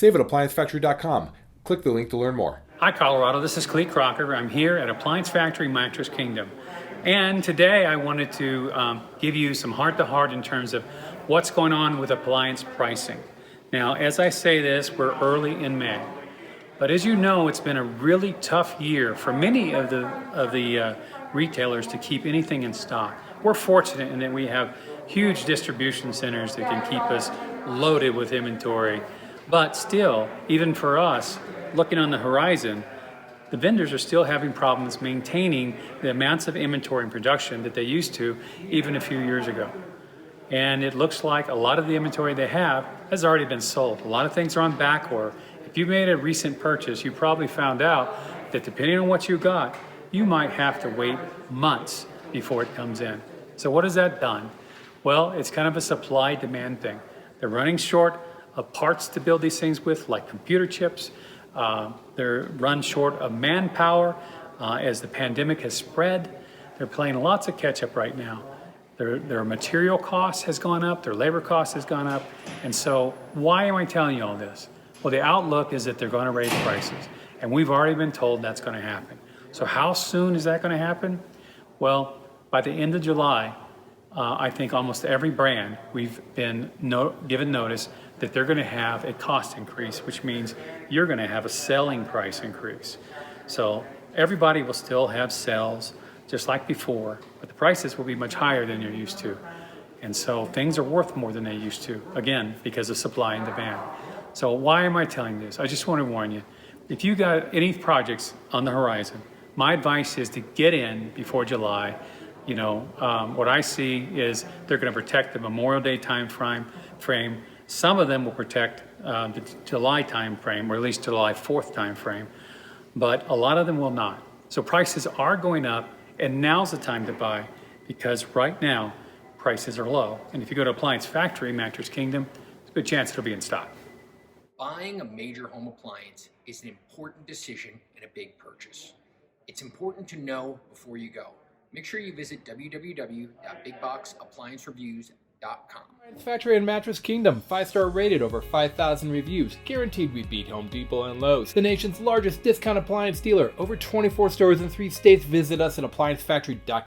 Save at ApplianceFactory.com. Click the link to learn more. Hi Colorado, this is Clee Crocker. I'm here at Appliance Factory Mattress Kingdom. And today I wanted to give you some heart-to-heart in terms of what's going on with appliance pricing. Now, as I say this, we're early in May. But as you know, it's been a really tough year for many of the retailers to keep anything in stock. We're fortunate in that we have huge distribution centers that can keep us loaded with inventory. But still, even for us, looking on the horizon, the vendors are still having problems maintaining the amounts of inventory and production that they used to even a few years ago. And it looks like a lot of the inventory they have has already been sold. A lot of things are on back order. If you made a recent purchase, you probably found out that depending on what you got, you might have to wait months before it comes in. So what has that done? Well, it's kind of a supply-demand thing. They're running short of parts to build these things with, like computer chips. They're run short of manpower as the pandemic has spread. They're playing lots of catch up right now. Their material costs has gone up, their labor costs has gone up. And so why am I telling you all this? Well, the outlook is that they're going to raise prices. And we've already been told that's going to happen. So how soon is that going to happen? Well, by the end of July, I think almost every brand, we've been given notice that they're going to have a cost increase, which means you're going to have a selling price increase. So everybody will still have sales just like before, but the prices will be much higher than you're used to. And so things are worth more than they used to, again, because of supply and demand. So why am I telling this? I just want to warn you, if you got any projects on the horizon, my advice is to get in before July. You know, what I see is they're going to protect the Memorial Day time frame. Some of them will protect the July time frame, or at least July 4th time frame, but a lot of them will not. So prices are going up, and now's the time to buy, because right now prices are low. And if you go to Appliance Factory, Mattress Kingdom, there's a good chance it'll be in stock. Buying a major home appliance is an important decision and a big purchase. It's important to know before you go. Make sure you visit www.bigboxappliancereviews.com. Appliance Factory and Mattress Kingdom, 5-star rated, over 5,000 reviews, guaranteed we beat Home Depot and Lowe's. The nation's largest discount appliance dealer, over 24 stores in 3 states. Visit us at ApplianceFactory.com.